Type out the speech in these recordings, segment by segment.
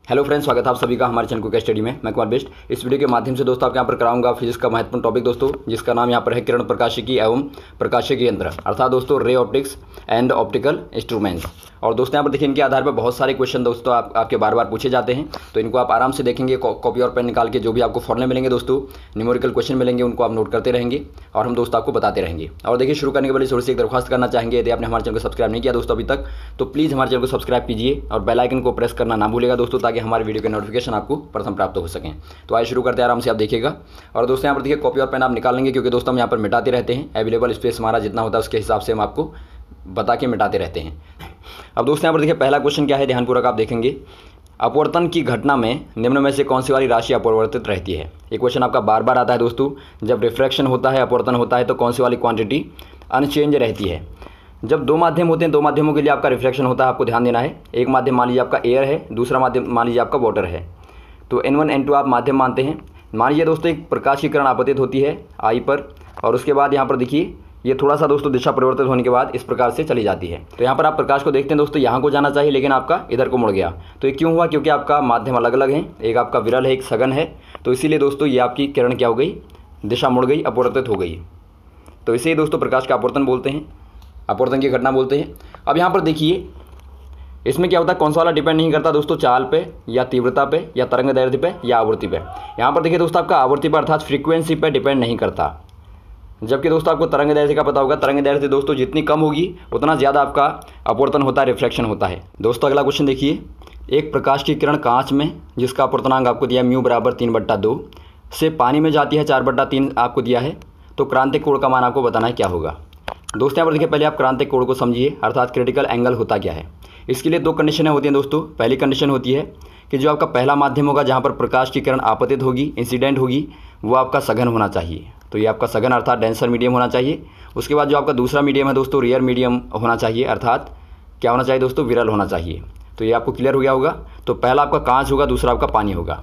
Hello friends, स्वागत है आप सभी का हमारे चैनल क्विक स्टडी में। मैं कुमार बेस्ट। इस वीडियो के माध्यम से दोस्तों आपके यहाँ पर कराऊंगा फिजिक्स का महत्वपूर्ण टॉपिक दोस्तों, जिसका नाम यहाँ पर है किरण प्रकाशिकी एवं प्रकाशिकी यंत्र, अर्थात दोस्तों ray optics and optical instruments. और दोस्तों यहाँ पर देखिए इनके आधार पर बहुत सारे क्वेश्चन दोस्तों आपके बार बार पूछे जाते हैं, तो इनको आप आराम से देखेंगे। कॉपी और पेन निकाल के जो भी आपको फॉर्मूले मिलेंगे दोस्तों, न्यूमेरिकल क्वेश्चन मिलेंगे, उनको आप नोट करते रहेंगे और हम दोस्तों आपको बताते रहेंगे। और देखिए शुरू करने के पहले थोड़ी सी एक दरख्वास्त करना चाहेंगे, यदि आपने हमारे चैनल को सब्सक्राइब नहीं किया दोस्तों अभी तक, तो प्लीज़ हमारे चैनल को सब्सक्राइब कीजिए और बेल आइकन को प्रेस करना ना भूलिएगा दोस्तों, ताकि हमारे वीडियो के नोटिफिकेशन आपको प्रथम प्राप्त हो सकें। तो आइए शुरू करते हैं, आराम से आप देखिएगा। और दोस्तों यहाँ पर देखिए कॉपी और पेन आप निकाल लेंगे, क्योंकि दोस्तों हम यहाँ पर मिटाते रहते हैं। अवेलेबल स्पेस हमारा जितना होता है उसके हिसाब से हम आपको बता के मिटाते रहते हैं। अब दोस्तों यहाँ पर देखिए पहला क्वेश्चन क्या है, ध्यानपूर्वक आप देखेंगे। अपवर्तन की घटना में निम्न में से कौन सी वाली राशि अपरिवर्तित रहती है? ये क्वेश्चन आपका बार बार आता है दोस्तों। जब रिफ्रैक्शन होता है, अपवर्तन होता है, तो कौन सी वाली क्वांटिटी अनचेंज रहती है? जब दो माध्यम होते हैं, दो माध्यमों के लिए आपका रिफ्रैक्शन होता है, आपको ध्यान देना है। एक माध्यम मान लीजिए आपका एयर है, दूसरा माध्यम मान लीजिए आपका वाटर है। तो N1 N2 आप माध्यम मानते हैं। मान लीजिए दोस्तों एक प्रकाश की किरण आपतित होती है आई पर, और उसके बाद यहाँ पर देखिए ये थोड़ा सा दोस्तों दिशा परिवर्तित होने के बाद इस प्रकार से चली जाती है। तो यहाँ पर आप प्रकाश को देखते हैं दोस्तों, यहाँ को जाना चाहिए लेकिन आपका इधर को मुड़ गया। तो ये क्यों हुआ? क्योंकि आपका माध्यम अलग अलग है, एक आपका विरल है, एक सघन है। तो इसीलिए दोस्तों ये आपकी किरण क्या हो गई, दिशा मुड़ गई, अपवर्तित हो गई। तो इसे दोस्तों प्रकाश का अपवर्तन बोलते हैं, अपवर्तन की घटना बोलते हैं। अब यहाँ पर देखिए इसमें क्या होता है, कौन सा वाला डिपेंड नहीं करता दोस्तों, चाल पे या तीव्रता पे या तरंग दैर्ध्य पे या आवृत्ति पे। यहाँ पर देखिए दोस्तों आपका आवृत्ति पर अर्थात फ्रीक्वेंसी पे डिपेंड नहीं करता। जबकि दोस्तों आपको तरंग दैर्ध्य का पता होगा, तरंग दैर्ध्य दोस्तों जितनी कम होगी उतना ज़्यादा आपका अपवर्तन होता है, रिफ्लेक्शन होता है। दोस्तों अगला क्वेश्चन देखिए, एक प्रकाश की किरण कांच में जिसका अपवर्तनांक आपको दिया म्यू बराबर 3/2 से पानी में जाती है 4/3 आपको दिया है, तो क्रांतिक कोण का मान आपको बताना है क्या होगा। दोस्तों यहाँ पर देखिए पहले आप क्रांतिक कोण को समझिए, अर्थात क्रिटिकल एंगल होता क्या है। इसके लिए दो कंडीशनें होती हैं दोस्तों। पहली कंडीशन होती है कि जो आपका पहला माध्यम होगा जहाँ पर प्रकाश की किरण आपतित होगी, इंसिडेंट होगी, वो आपका सघन होना चाहिए। तो ये आपका सघन अर्थात डेंसर मीडियम होना चाहिए। उसके बाद जो आपका दूसरा मीडियम है दोस्तों, रियर मीडियम होना चाहिए, अर्थात क्या होना चाहिए दोस्तों, विरल होना चाहिए। तो ये आपको क्लियर हो गया होगा। तो पहला आपका कांच होगा, दूसरा आपका पानी होगा।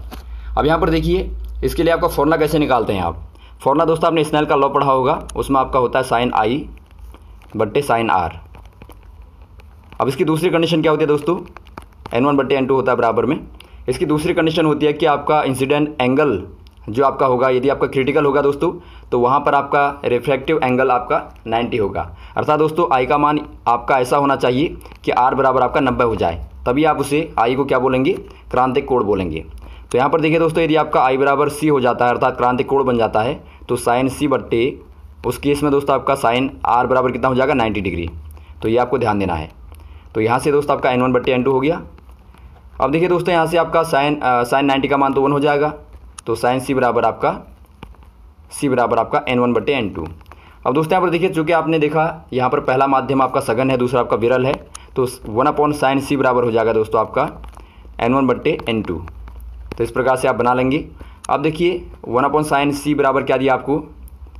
अब यहाँ पर देखिए इसके लिए आपका फॉर्मूला कैसे निकालते हैं आप। फॉर्मूला दोस्तों आपने स्नेल का लॉ पढ़ा होगा, उसमें आपका होता है साइन आई बट्टे साइन आर। अब इसकी दूसरी कंडीशन क्या होती है दोस्तों, N1 बट्टे N2 होता है बराबर में। इसकी दूसरी कंडीशन होती है कि आपका इंसिडेंट एंगल जो आपका होगा, यदि आपका क्रिटिकल होगा दोस्तों, तो वहाँ पर आपका रिफ्रैक्टिव एंगल आपका 90 होगा। अर्थात दोस्तों आई का मान आपका ऐसा होना चाहिए कि R बराबर आपका 90 हो जाए, तभी आप उसे आई को क्या बोलेंगे, क्रांतिक कोण बोलेंगे। तो यहाँ पर देखिए दोस्तों यदि आपका आई बराबर C हो जाता है, अर्थात क्रांतिक कोण बन जाता है, तो साइन C बट्टे उस केस में दोस्तों आपका साइन R बराबर कितना हो जाएगा, 90 डिग्री। तो ये आपको ध्यान देना है। तो यहाँ से दोस्तों आपका N1 बट्टे N2 हो गया। अब देखिए दोस्तों यहाँ से आपका साइन 90 का मान तो 1 हो जाएगा, तो साइन C बराबर आपका N1 बट्टे N2। अब दोस्तों यहाँ पर देखिए चूँकि आपने देखा यहाँ पर पहला माध्यम आपका सघन है, दूसरा आपका विरल है, तो 1/sin C बराबर हो जाएगा दोस्तों आपका N1 बट्टे N2। तो इस प्रकार से आप बना लेंगे। अब देखिए 1/sin C बराबर क्या दिया आपको,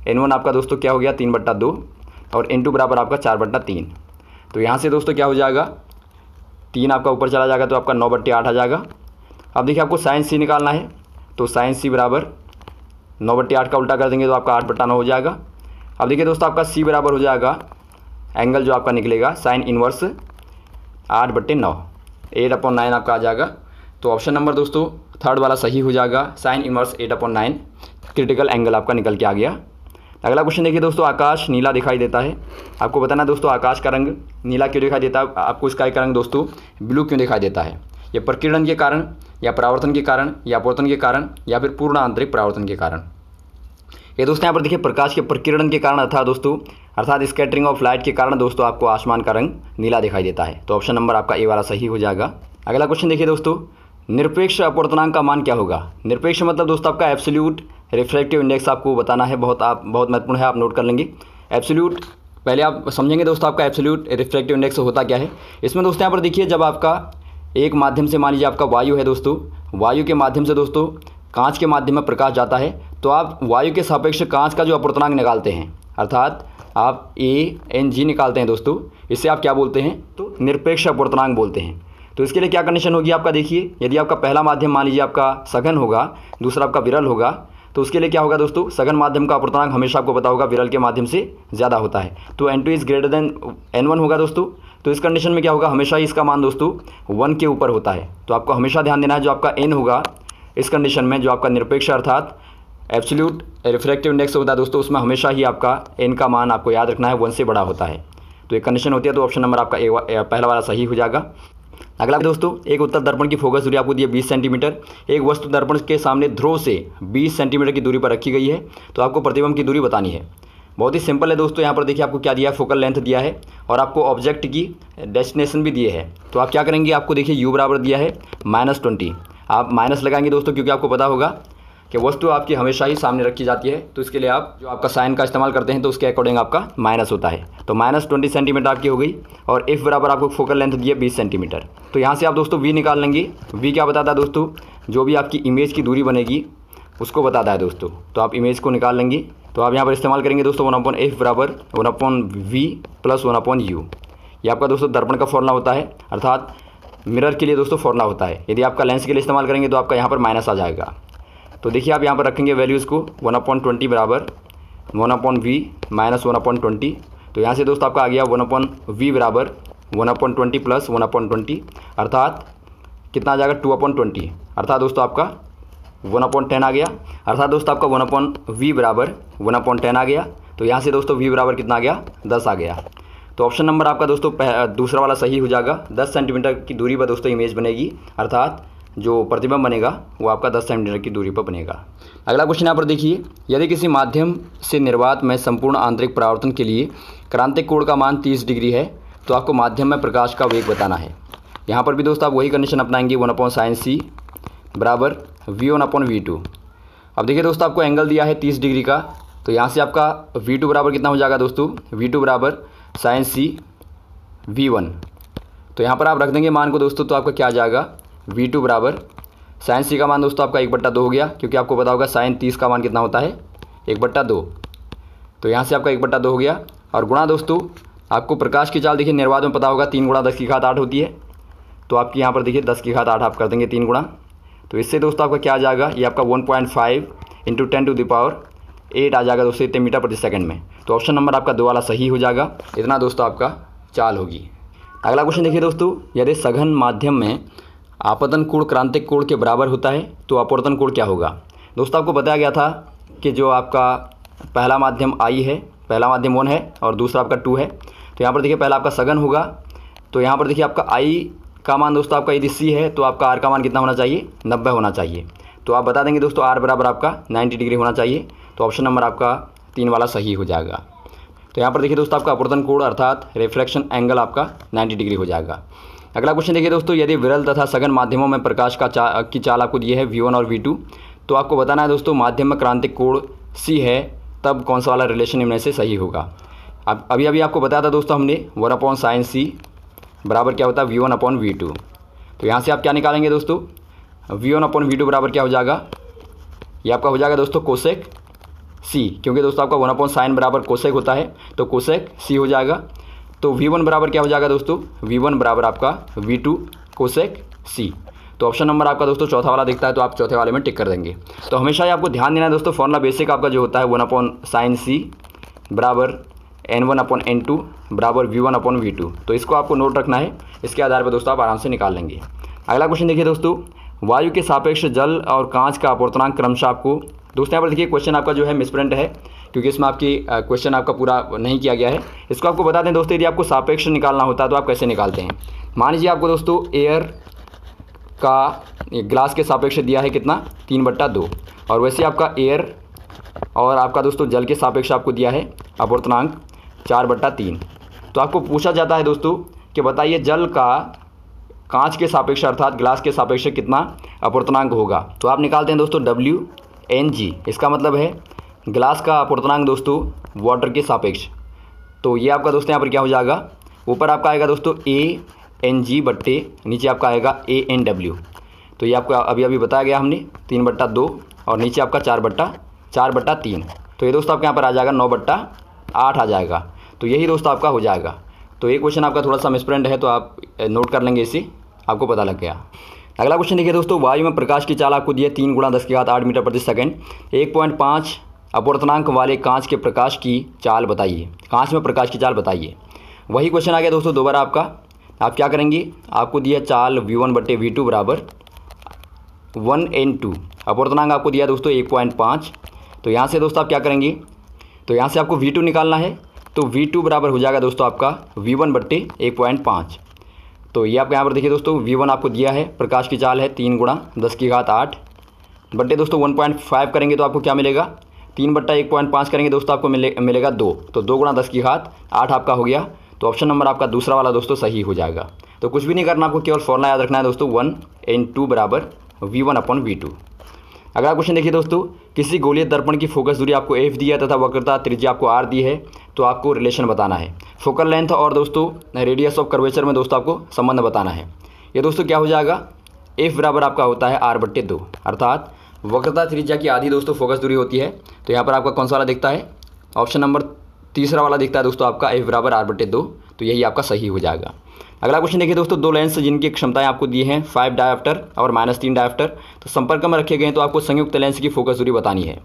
N1 आपका दोस्तों क्या हो गया 3/2 और N2 बराबर आपका 4/3। तो यहाँ से दोस्तों क्या हो जाएगा, 3 आपका ऊपर चला जाएगा, तो आपका 9/8 आ जाएगा। अब देखिए आपको साइन C निकालना है, तो साइन C बराबर 9/8 का उल्टा कर देंगे तो आपका 8/9 हो जाएगा। अब देखिए दोस्तों आपका C बराबर हो जाएगा एंगल जो आपका निकलेगा साइन इनवर्स 8/9, 8/9 आपका आ जाएगा। तो ऑप्शन नंबर दोस्तों थर्ड वाला सही हो जाएगा, साइन इनवर्स 8/9 क्रिटिकल एंगल आपका निकल के आ गया। अगला क्वेश्चन देखिए दोस्तों, आकाश नीला दिखाई देता है। आपको बताना है दोस्तों आकाश का रंग नीला क्यों दिखाई देता है, आपको स्काई का रंग दोस्तों ब्लू क्यों दिखाई देता है। ये प्रकीर्णन के कारण या परावर्तन के कारण या अपवर्तन के कारण या फिर पूर्ण आंतरिक परावर्तन के कारण। ये दोस्तों यहाँ पर देखिए प्रकाश के प्रकीर्णन के कारण अर्थात स्कैटरिंग ऑफ लाइट के कारण दोस्तों आपको आसमान का रंग नीला दिखाई देता है। तो ऑप्शन नंबर आपका ए वाला सही हो जाएगा। अगला क्वेश्चन देखिए दोस्तों, निरपेक्ष अपवर्तनांक का मान क्या होगा। निरपेक्ष मतलब दोस्तों आपका एब्सोल्यूट रिफ्रैक्टिव इंडेक्स आपको बताना है, बहुत महत्वपूर्ण है, आप नोट कर लेंगे। एब्सोल्यूट पहले आप समझेंगे दोस्तों आपका एब्सोल्यूट रिफ्रैक्टिव इंडेक्स होता क्या है। इसमें दोस्तों यहाँ पर देखिए जब आपका एक माध्यम से मान लीजिए आपका वायु है दोस्तों, वायु के माध्यम से दोस्तों कांच के माध्यम में प्रकाश जाता है, तो आप वायु के सापेक्ष कांच का जो अपवर्तनांक निकालते हैं, अर्थात आप ANG निकालते हैं दोस्तों, इससे आप क्या बोलते हैं, तो निरपेक्ष अपवर्तनांक बोलते हैं। तो इसके लिए क्या कंडीशन होगी आपका, देखिए यदि आपका पहला माध्यम मान लीजिए आपका सघन होगा, दूसरा आपका विरल होगा, तो उसके लिए क्या होगा दोस्तों, सघन माध्यम का अपवर्तनांक हमेशा आपको पता होगा विरल के माध्यम से ज़्यादा होता है। तो N2 is greater than N1 होगा दोस्तों। तो इस कंडीशन में क्या होगा, हमेशा ही इसका मान दोस्तों 1 के ऊपर होता है। तो आपको हमेशा ध्यान देना है जो आपका n होगा इस कंडीशन में, जो आपका निरपेक्ष अर्थात एब्सोल्यूट रिफ्रैक्टिव इंडेक्स होता है दोस्तों, उसमें हमेशा ही आपका n का मान आपको याद रखना है 1 से बड़ा होता है। तो एक कंडीशन होती है, तो ऑप्शन नंबर आपका पहला वाला सही हो जाएगा। अगला दोस्तों, एक उत्तर दर्पण की फोकस दूरी आपको दी है 20 सेंटीमीटर। एक वस्तु दर्पण के सामने ध्रुव से 20 सेंटीमीटर की दूरी पर रखी गई है, तो आपको प्रतिबिंब की दूरी बतानी है। बहुत ही सिंपल है दोस्तों। यहाँ पर देखिए आपको क्या दिया है, फोकल लेंथ दिया है और आपको ऑब्जेक्ट की डेस्टिनेशन भी दिए है। तो आप क्या करेंगे, आपको देखिए u बराबर दिया है -20, आप माइनस लगाएंगे दोस्तों, क्योंकि आपको पता होगा कि वस्तु आपकी हमेशा ही सामने रखी जाती है, तो इसके लिए आप जो आपका साइन का इस्तेमाल करते हैं तो उसके अकॉर्डिंग आपका माइनस होता है। तो -20 सेंटीमीटर आपकी हो गई और f बराबर आपको फोकल लेंथ दी है 20 सेंटीमीटर। तो यहाँ से आप दोस्तों v निकाल लेंगे। v क्या बताता है दोस्तों, जो भी आपकी इमेज की दूरी बनेगी उसको बताता है दोस्तों। तो आप इमेज को निकाल लेंगे, तो आप यहाँ पर इस्तेमाल करेंगे दोस्तों 1/f बराबर 1/v + 1/u। ये आपका दोस्तों दर्पण का फॉर्मूला होता है, अर्थात मिरर के लिए दोस्तों फॉर्मूला होता है। यदि आपका लेंस के लिए इस्तेमाल करेंगे तो आपका यहाँ पर माइनस आ जाएगा। तो देखिए आप यहाँ पर रखेंगे वैल्यूज़ को 1/20 बराबर 1/v - 1/20। तो यहाँ से दोस्तों आपका आ गया 1/v बराबर 1/20 + 1/20, अर्थात कितना आ जाएगा 2/20, अर्थात दोस्तों आपका 1/10 आ गया। अर्थात दोस्तों आपका 1/v बराबर 1/10 आ गया। तो यहाँ से दोस्तों v बराबर कितना आ गया, 10 आ गया। तो ऑप्शन नंबर आपका दोस्तों दूसरा वाला सही हो जाएगा। 10 सेंटीमीटर की दूरी पर दोस्तों इमेज बनेगी, अर्थात जो प्रतिबिंब बनेगा वो आपका 10 सेंटीमीटर की दूरी पर बनेगा। अगला क्वेश्चन यहाँ पर देखिए, यदि किसी माध्यम से निर्वात में संपूर्ण आंतरिक परावर्तन के लिए क्रांतिक कोण का मान 30 डिग्री है, तो आपको माध्यम में प्रकाश का वेग बताना है। यहाँ पर भी दोस्तों आप वही कंडीशन अपनाएंगे 1/sin c बराबर v1/v2। अब देखिए दोस्तों आपको एंगल दिया है 30 डिग्री का, तो यहाँ से आपका v2 बराबर कितना हो जाएगा दोस्तों, v2 बराबर sin c v1। तो यहाँ पर आप रख देंगे मान को दोस्तों, तो आपका क्या आ जाएगा, v2 बराबर sin c का मान दोस्तों आपका 1/2 हो गया, क्योंकि आपको पता होगा sin 30 का मान कितना होता है 1/2। तो यहाँ से आपका 1/2 हो गया और गुणा दोस्तों आपको प्रकाश की चाल देखिए निर्वात में पता होगा 3 × 10⁸ होती है। तो आपकी यहाँ पर देखिए 10⁸ आप कर देंगे 3 गुणा। तो इससे दोस्तों आपका क्या आ जाएगा, ये आपका 1.5 × 10⁸ आ जाएगा दोस्तों इतने मीटर प्रति सेकंड में। तो ऑप्शन नंबर आपका 2 वाला सही हो जाएगा। इतना दोस्तों आपका चाल होगी। अगला क्वेश्चन देखिए दोस्तों, यदि सघन माध्यम में आपतन कोण क्रांतिक कोण के बराबर होता है तो अपवर्तन कोण क्या होगा। दोस्तों आपको बताया गया था कि जो आपका पहला माध्यम I है, पहला माध्यम 1 है और दूसरा आपका 2 है। तो यहाँ पर देखिए पहला आपका सघन होगा, तो यहाँ पर देखिए आपका I का मान दोस्तों आपका यदि C है तो आपका R का मान कितना होना चाहिए, 90 होना चाहिए। तो आप बता देंगे दोस्तों R बराबर आपका 90 डिग्री होना चाहिए। तो ऑप्शन नंबर आपका 3 वाला सही हो जाएगा। तो यहाँ पर देखिए दोस्तों आपका अपवर्तन कोण अर्थात रिफ्रैक्शन एंगल आपका 90 डिग्री हो जाएगा। अगला क्वेश्चन देखिए दोस्तों, यदि विरल तथा सघन माध्यमों में प्रकाश की चाल आपको दी है v1 और v2, तो आपको बताना है दोस्तों माध्यम में क्रांतिक कोण c है, तब कौन सा वाला रिलेशन इनमें से सही होगा। अब अभी आपको बताया था दोस्तों हमने 1/sin c बराबर क्या होता है v1/v2। तो यहाँ से आप क्या निकालेंगे दोस्तों, v1/v2 बराबर क्या हो जाएगा, ये आपका हो जाएगा दोस्तों कोसेक c, क्योंकि दोस्तों आपका 1/sin बराबर कोसेक होता है, तो कोसेक c हो जाएगा। तो v1 बराबर क्या हो जाएगा दोस्तों, v1 बराबर आपका v2 कोसेक c। तो ऑप्शन नंबर आपका दोस्तों चौथा वाला दिखता है, तो आप चौथे वाले में टिक कर देंगे। तो हमेशा ही आपको ध्यान देना है दोस्तों, फॉर्मूला बेसिक आपका जो होता है 1/sin c बराबर n1/n2 बराबर v1/v2। तो इसको आपको नोट रखना है, इसके आधार पर दोस्तों आप आराम से निकाल लेंगे। अगला क्वेश्चन देखिए दोस्तों, वायु के सापेक्ष जल और कांच का अपवर्तनांक क्रमशः आपको दोस्तों यहाँ पर देखिए क्वेश्चन आपका जो है मिसप्रिंट है, क्योंकि इसमें आपकी क्वेश्चन आपका पूरा नहीं किया गया है। इसको आपको बता दें दोस्तों, यदि आपको सापेक्ष निकालना होता है तो आप कैसे निकालते हैं। मान लीजिए आपको दोस्तों एयर का ग्लास के सापेक्ष दिया है कितना 3/2, और वैसे आपका एयर और आपका दोस्तों जल के सापेक्ष आपको दिया है अपवर्तनांक 4/3। तो आपको पूछा जाता है दोस्तों कि बताइए जल का कांच के सापेक्ष अर्थात ग्लास के सापेक्ष कितना अपवर्तनांक होगा। तो आप निकालते हैं दोस्तों WNG, इसका मतलब है ग्लास का अपवर्तनांक दोस्तों वाटर के सापेक्ष। तो ये आपका दोस्तों यहाँ पर क्या हो जाएगा, ऊपर आपका आएगा दोस्तों ANG बट्टे नीचे आपका आएगा ANW। तो ये आपका अभी बताया गया हमने 3/2 और नीचे आपका 4/3। तो ये दोस्तों आपके यहाँ पर आ जाएगा 9/8 आ जाएगा। तो यही दोस्तों आपका हो जाएगा। तो ये क्वेश्चन आपका थोड़ा सा मिसप्रिंट है, तो आप नोट कर लेंगे, इसे आपको पता लग गया। अगला क्वेश्चन देखिए दोस्तों, वायु में प्रकाश की चाल आपको दी है 3 × 10⁸ मीटर प्रति सेकंड। 1.5 अपवर्तनांक वाले कांच के प्रकाश की चाल बताइए, कांच में प्रकाश की चाल बताइए। वही क्वेश्चन आ गया दोस्तों दोबारा आपका। आप क्या करेंगे, आपको दिया चाल V1/V2 बराबर 1n2, अपवर्तनांक आपको दिया दोस्तों 1.5। तो यहाँ से दोस्तों आप क्या करेंगे, तो यहाँ से आपको V2 निकालना है, तो V2 बराबर हो जाएगा दोस्तों आपका V1/1.5। तो ये आप यहाँ पर देखिए दोस्तों, V1 आपको दिया है, प्रकाश की चाल है 3 × 10⁸ बट्टे दोस्तों 1.5 करेंगे तो आपको क्या मिलेगा, 3/1.5 करेंगे दोस्तों आपको मिलेगा 2, तो 2 × 10⁸ आपका हो गया। तो ऑप्शन नंबर आपका दूसरा वाला दोस्तों सही हो जाएगा। तो कुछ भी नहीं करना, आपको केवल फॉर्मूला याद रखना है दोस्तों, 1n2 बराबर V1/V2। अगला क्वेश्चन देखिए दोस्तों, किसी गोलीय दर्पण की फोकस दूरी आपको f दी है तथा वक्रता त्रिज्या आपको r दी है, तो आपको रिलेशन बताना है। फोकल लेंथ और दोस्तों रेडियस ऑफ कर्वेचर में दोस्तों आपको संबंध बताना है। ये दोस्तों क्या हो जाएगा, f बराबर आपका होता है r/2, अर्थात वक्रता त्रिज्या की आधी दोस्तों फोकस दूरी होती है। तो यहाँ पर आपका कौन सा वाला दिखता है, ऑप्शन नंबर तीसरा वाला दिखता है दोस्तों आपका, f बराबर r/2। तो यही आपका सही हो जाएगा। अगला क्वेश्चन देखिए दोस्तों, दो लेंस जिनकी क्षमताएं आपको दी हैं 5 डायोप्टर और -3 डायोप्टर, तो संपर्क में रखे गए हैं, तो आपको संयुक्त लेंस की फोकस दूरी बतानी है।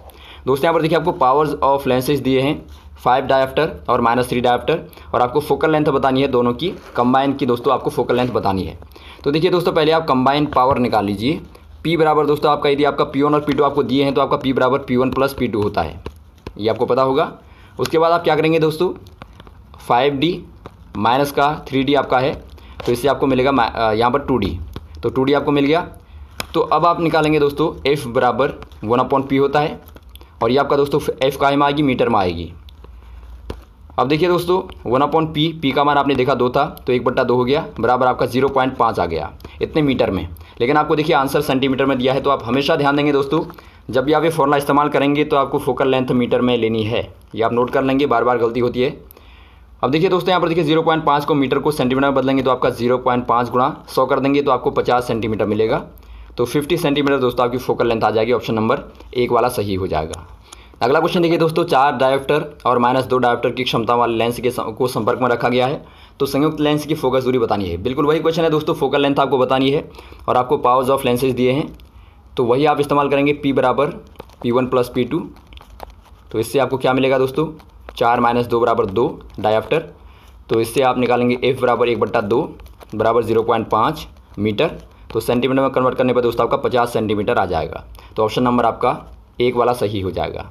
दोस्तों यहाँ पर देखिए आपको पावर्स ऑफ लेंसेज दिए हैं 5 डायोप्टर और -3 डायोप्टर, और आपको फोकल लेंथ बतानी है दोनों की, कंबाइन की दोस्तों आपको फोकल लेंथ बतानी है। तो देखिए दोस्तों, पहले आप कंबाइन पावर निकाल लीजिए। P बराबर दोस्तों आपका, यदि आपका P1 और P2 आपको दिए हैं तो आपका P बराबर P1 + P2 होता है, ये आपको पता होगा। उसके बाद आप क्या करेंगे दोस्तों, 5D माइनस का 3D आपका है, तो इससे आपको मिलेगा यहाँ पर 2D, तो 2D आपको मिल गया। तो अब आप निकालेंगे दोस्तों F बराबर 1/P होता है, और ये आपका दोस्तों F काहे में आएगी, मीटर में आएगी। अब देखिए दोस्तों 1/P, P का मान आपने देखा 2 था, तो 1/2 हो गया, बराबर आपका 0.5 आ गया इतने मीटर में। लेकिन आपको देखिए आंसर सेंटीमीटर में दिया है, तो आप हमेशा ध्यान देंगे दोस्तों, जब भी आप ये फॉर्मूला इस्तेमाल करेंगे तो आपको फोकल लेंथ मीटर में लेनी है, ये आप नोट कर लेंगे, बार बार गलती होती है। अब देखिए दोस्तों यहाँ पर देखिए 0.5 को मीटर को सेंटीमीटर में बदलेंगे, तो आपका 0.5 × 100 कर देंगे, तो आपको 50 सेंटीमीटर मिलेगा। तो 50 सेंटीमीटर दोस्तों आपकी फोकल लेंथ आ जाएगी, ऑप्शन नंबर 1 वाला सही हो जाएगा। अगला क्वेश्चन देखिए दोस्तों, 4 डायोप्टर और -2 डायोप्टर की क्षमता वाले लेंस को संपर्क में रखा गया है, तो संयुक्त लेंस की फोकस दूरी बतानी है। बिल्कुल वही क्वेश्चन है दोस्तों, फोकल लेंथ आपको बतानी है, और आपको पावर्स ऑफ लेंसेज दिए हैं, तो वही आप इस्तेमाल करेंगे, P बराबर P1 + P2। तो इससे आपको क्या मिलेगा दोस्तों, 4 - 2 बराबर 2 डायोप्टर, तो इससे आप निकालेंगे F बराबर 1/2 बराबर 0.5 मीटर, तो सेंटीमीटर में कन्वर्ट करने पर दोस्तों आपका 50 सेंटीमीटर आ जाएगा। तो ऑप्शन नंबर आपका 1 वाला सही हो जाएगा।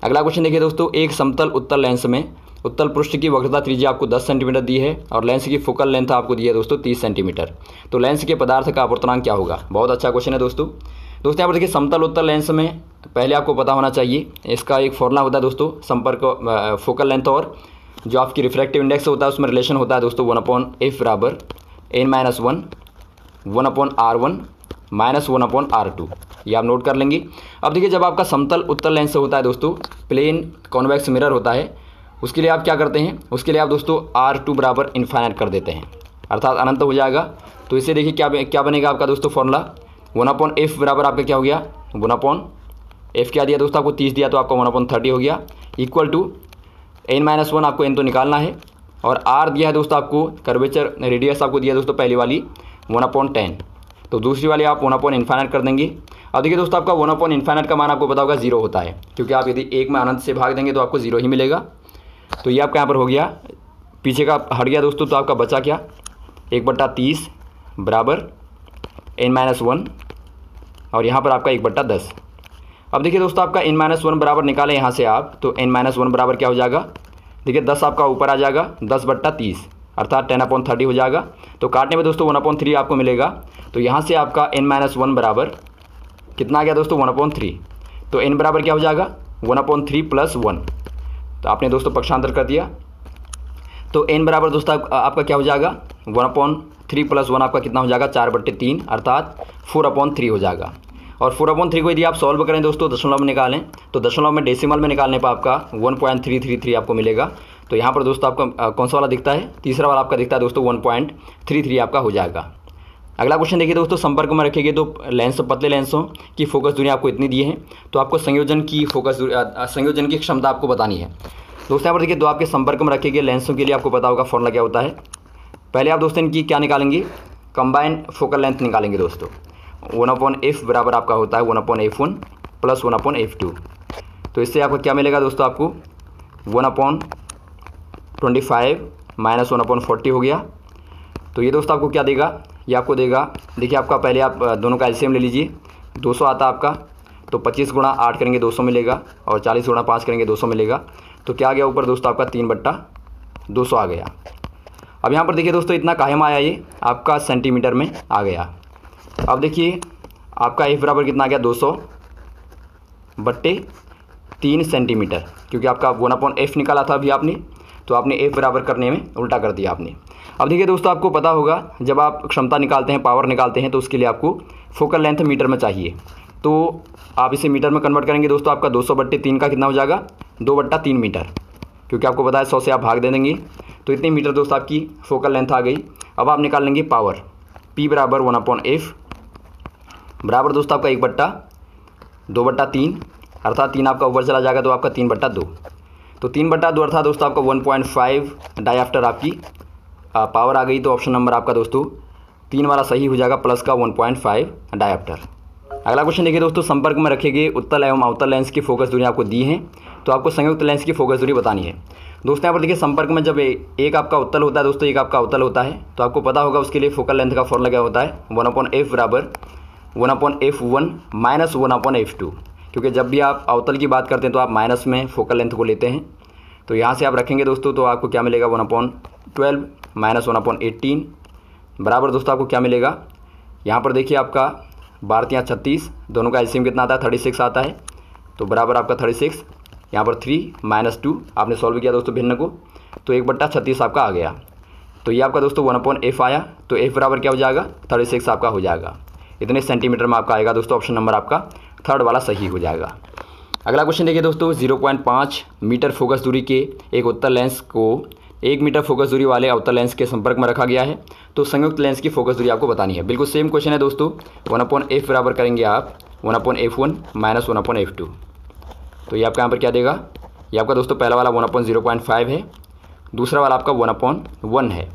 अगला क्वेश्चन देखिए दोस्तों, एक समतल उत्तल लेंस में उत्तल पृष्ठ की वक्रता त्रिज्या आपको 10 सेंटीमीटर दी है, और लेंस की फोकल लेंथ आपको दी है दोस्तों 30 सेंटीमीटर। तो लेंस के पदार्थ का अपवर्तनांक क्या होगा, बहुत अच्छा क्वेश्चन है दोस्तों। यहाँ पर देखिए समतल उत्तल लेंस में पहले आपको पता होना चाहिए, इसका एक फॉर्मूला होता है दोस्तों, संपर्क फोकल लेंथ और जो आपकी रिफ्रैक्टिव इंडेक्स होता है उसमें रिलेशन होता है दोस्तों 1/F बराबर n-1 1/R1 -1/R2, ये आप नोट कर लेंगे। अब देखिए जब आपका समतल उत्तल लेंस से होता है दोस्तों, प्लेन कॉन्वेक्स मिरर होता है, उसके लिए आप क्या करते हैं, उसके लिए आप दोस्तों R2 बराबर इन्फाइनाइट कर देते हैं, अर्थात अनंत हो जाएगा। तो इससे देखिए क्या बनेगा आपका दोस्तों फॉर्मूला, 1/F बराबर आपका क्या हो गया, 1/F क्या दिया दोस्तों आपको 30 दिया, तो आपका 1/30 हो गया, इक्वल टू n-1, आपको n तो निकालना है, और R दिया है दोस्तों आपको, कर्वेचर रेडियस आपको दिया दोस्तों पहली वाली 1/10, तो दूसरी वाली आप 1/∞ कर देंगे। अब देखिए दोस्तों आपका 1/∞ का मान आपको पता होगा 0 होता है, क्योंकि आप यदि 1 में अनंत से भाग देंगे तो आपको 0 ही मिलेगा। तो ये आपका यहाँ पर हो गया, पीछे का हट गया दोस्तों, तो आपका बचा क्या, 1/30 बराबर n-1, और यहाँ पर आपका 1/10। अब देखिए दोस्तों आपका n-1 बराबर निकालें यहाँ से आप, तो n-1 बराबर क्या हो जाएगा, देखिए 10 आपका ऊपर आ जाएगा, 10/30 अर्थात 10/30 हो जाएगा। तो काटने में दोस्तों 1/3 आपको मिलेगा, तो यहाँ से आपका n-1 बराबर कितना आ गया दोस्तों 1/3, तो n बराबर क्या हो जाएगा 1/3 + 1, तो आपने दोस्तों पक्षांतर कर दिया, तो n बराबर दोस्तों आपका क्या हो जाएगा 1/3 + 1 आपका कितना हो जाएगा 4/3 अर्थात 4/3 हो जाएगा। और 4/3 को यदि आप सॉल्व करें दोस्तों दशमलव में निकालें, तो दशमलव में डेसिमल में निकालने पर आपका 1.333 आपको मिलेगा। तो यहाँ पर दोस्तों आपका कौन सा वाला दिखता है, तीसरा वाला आपका दिखता है दोस्तों 1.33 आपका हो जाएगा। अगला क्वेश्चन देखिए दोस्तों, संपर्क में रखे गए दो लेंस पतले लेंसों की फोकस दूरी आपको इतनी दी है, तो आपको संयोजन की क्षमता आपको बतानी है। दोस्तों यहाँ पर देखिए दो आपके संपर्क में रखे गए लेंसों के लिए आपको पता होगा फॉर्मूला क्या होता है। पहले आप दोस्तों इनकी क्या निकालेंगे, कंबाइन फोकल लेंथ निकालेंगे दोस्तों। 1/F बराबर आपका होता है 1/F1 + 1/F2, तो इससे आपको क्या मिलेगा दोस्तों, आपको 1/25 -1/40 हो गया। तो ये दोस्तों आपको क्या देगा, ये आपको देगा, देखिए आपका पहले आप दोनों का एलसीएम ले लीजिए। 200 आता है आपका, तो 25 गुणा 8 करेंगे 200 मिलेगा, और 40 गुणा 5 करेंगे 200 मिलेगा। तो क्या आ गया ऊपर दोस्तों आपका 3/200 आ गया। अब यहाँ पर देखिए दोस्तों इतना काहे में आया, ये आपका सेंटीमीटर में आ गया। अब देखिए आपका F बराबर कितना आ गया, 200/3 सेंटीमीटर, क्योंकि आपका 1/f निकाला था अभी आपने, तो आपने F बराबर करने में उल्टा कर दिया आपने। अब देखिए दोस्तों आपको पता होगा जब आप क्षमता निकालते हैं, पावर निकालते हैं, तो उसके लिए आपको फोकल लेंथ मीटर में चाहिए। तो आप इसे मीटर में कन्वर्ट करेंगे दोस्तों, आपका 200/3 का कितना हो जाएगा, 2/3 मीटर, क्योंकि आपको पता है 100 से आप भाग दे देंगे। तो इतने मीटर दोस्तों आपकी फोकल लेंथ आ गई। अब आप निकाल लेंगे पावर, P बराबर 1/f बराबर दोस्तों आपका 1/2/3, अर्थात 3 आपका ऊपर चला जाएगा, तो आपका 3/2। तो 3/2 अर्थात दोस्तों आपका 1.5 डायफ्टर आपकी पावर आ गई। तो ऑप्शन नंबर आपका दोस्तों 3 वाला सही हो जाएगा, प्लस का 1.5 डायफ्टर। अगला क्वेश्चन देखिए दोस्तों, संपर्क में रखे गए उत्तल एवं अवतल लेंस की फोकस दूरी आपको दी है, तो आपको संयुक्त लेंस की फोकस दूरी बतानी है। दोस्तों यहाँ पर देखिए संपर्क में जब एक आपका उत्तल होता है दोस्तों, एक आपका अवतल होता है, तो आपको पता होगा उसके लिए फोकल लेंथ का फॉर्मूला क्या होता है, 1/f बराबर 1/f1 माइनस 1/f2, क्योंकि जब भी आप अवतल की बात करते हैं तो आप माइनस में फोकल लेंथ को लेते हैं। तो यहाँ से आप रखेंगे दोस्तों, तो आपको क्या मिलेगा, 1/12 माइनस 1/18 बराबर दोस्तों आपको क्या मिलेगा, यहाँ पर देखिए आपका 12 × 36, दोनों का एलसीएम कितना आता है, 36 आता है, तो बराबर आपका 36, यहाँ पर 3 - 2 आपने सॉल्व किया दोस्तों भिन्न को, तो 1/36 आपका आ गया। तो ये आपका दोस्तों 1/f आया, तो f बराबर क्या हो जाएगा, 36 आपका हो जाएगा। इतने सेंटीमीटर में आपका आएगा दोस्तों, ऑप्शन नंबर आपका थर्ड वाला सही हो जाएगा। अगला क्वेश्चन देखिए दोस्तों, 0.5 मीटर फोकस दूरी के एक उत्तल लेंस को 1 मीटर फोकस दूरी वाले अवतल लेंस के संपर्क में रखा गया है, तो संयुक्त लेंस की फोकस दूरी आपको बतानी है। बिल्कुल सेम क्वेश्चन है दोस्तों, 1/f बराबर करेंगे आप 1/f1 माइनस 1/f2। तो ये आपका यहाँ पर क्या देगा, ये आपका दोस्तों पहला वाला 1/0.5 है, दूसरा वाला आपका 1/1 है।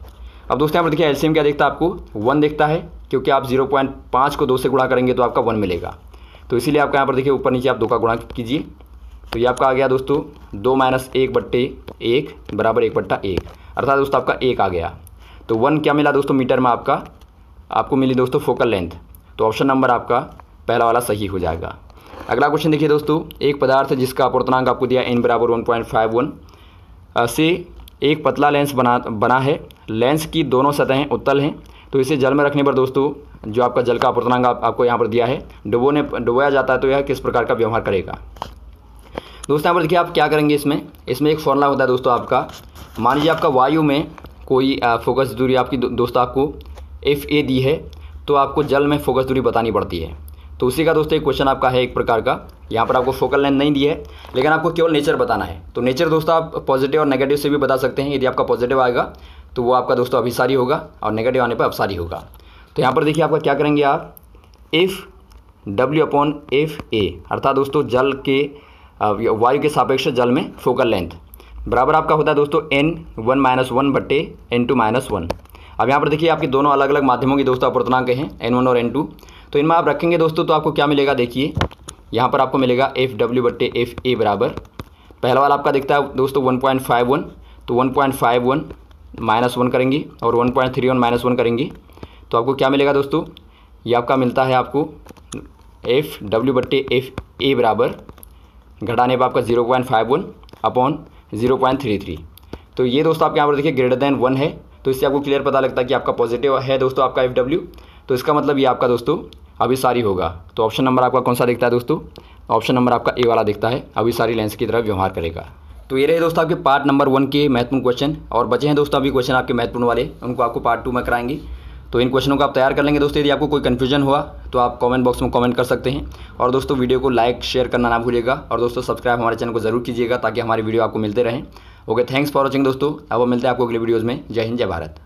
अब दोस्तों यहाँ पर देखिए एलसीएम क्या देखता है आपको, 1 देखता है, क्योंकि आप 0.5 को 2 से गुणा करेंगे तो आपका 1 मिलेगा। तो इसीलिए आपका यहाँ पर देखिए ऊपर नीचे आप 2 का गुणा कीजिए, तो ये आपका आ गया दोस्तों 2 - 1/1 बराबर 1/1, अर्थात दोस्तों आपका 1 आ गया। तो 1 क्या मिला दोस्तों मीटर में आपको मिली दोस्तों फोकल लेंथ, तो ऑप्शन नंबर आपका पहला वाला सही हो जाएगा। अगला क्वेश्चन देखिए दोस्तों, एक पदार्थ जिसका अपूर्णांक आपको दिया n बराबर 1.51 से एक पतला लेंस बना है, लेंस की दोनों सतहें उत्तल हैं, तो इसे जल में रखने पर दोस्तों जो आपका जल का अपूर्णांक आपको यहाँ पर दिया है, डुबोया जाता है, तो यह किस प्रकार का व्यवहार करेगा। दोस्तों यहाँ पर देखिए आप क्या करेंगे, इसमें एक फॉर्मूला होता है दोस्तों आपका, मान लीजिए आपका वायु में कोई फोकस दूरी आपकी दोस्तों आपको FA दी है, तो आपको जल में फोकस दूरी बतानी पड़ती है। तो उसी का दोस्तों एक क्वेश्चन आपका है एक प्रकार का, यहाँ पर आपको फोकल लेंथ नहीं दी है, लेकिन आपको केवल नेचर बताना है। तो नेचर दोस्तों आप पॉजिटिव और नेगेटिव से भी बता सकते हैं। यदि आपका पॉजिटिव आएगा तो वो आपका दोस्तों अभिसारी होगा, और नेगेटिव आने पर अपसारी होगा। तो यहाँ पर देखिए आपका क्या करेंगे आप, FW/FA अर्थात दोस्तों जल के वायु के सापेक्ष जल में फोकल लेंथ बराबर आपका होता है दोस्तों N1 - 1/N2 - 1। अब यहाँ पर देखिए आपके दोनों अलग अलग माध्यमों की दोस्तों अपूर्णांक हैं N1 और N2, तो इनमें आप रखेंगे दोस्तों, तो आपको क्या मिलेगा, देखिए यहाँ पर आपको मिलेगा FW/FA बराबर, पहला वाला आपका दिखता है दोस्तों 1.51, तो 1.51 - 1 करेंगे और 1.31 - 1 करेंगे, तो आपको क्या मिलेगा दोस्तों, ये आपका मिलता है आपको FW/FA बराबर घटाने पर आपका 0.51/0.33। तो ये दोस्तों आपके यहाँ पर देखिए ग्रेटर देन 1 है, तो इससे आपको क्लियर पता लगता है कि आपका पॉजिटिव है दोस्तों आपका FW, तो इसका मतलब ये आपका दोस्तों अभिसारी होगा। तो ऑप्शन नंबर आपका कौन सा दिखता है दोस्तों, ऑप्शन नंबर आपका ए वाला दिखता है, अभिसारी लेंस की तरफ व्यवहार करेगा। तो ये रहे दोस्तों आपके पार्ट नंबर 1 के महत्वपूर्ण क्वेश्चन, और बचे हैं दोस्तों अभी क्वेश्चन आपके महत्वपूर्ण वाले, उनको आपको पार्ट 2 में कराएंगे। तो इन क्वेश्चनों को आप तैयार कर लेंगे दोस्तों। यदि आपको कोई कन्फ्यूजन हुआ तो आप कमेंट बॉक्स में कमेंट कर सकते हैं, और दोस्तों वीडियो को लाइक शेयर करना ना भूलिएगा, और दोस्तों सब्सक्राइब हमारे चैनल को जरूर कीजिएगा ताकि हमारी वीडियो आपको मिलते रहें। ओके, थैंक्स फॉर वॉचिंग दोस्तों। अब मिलते हैं आपको अगले वीडियोज़ में। जय हिंद, जय भारत।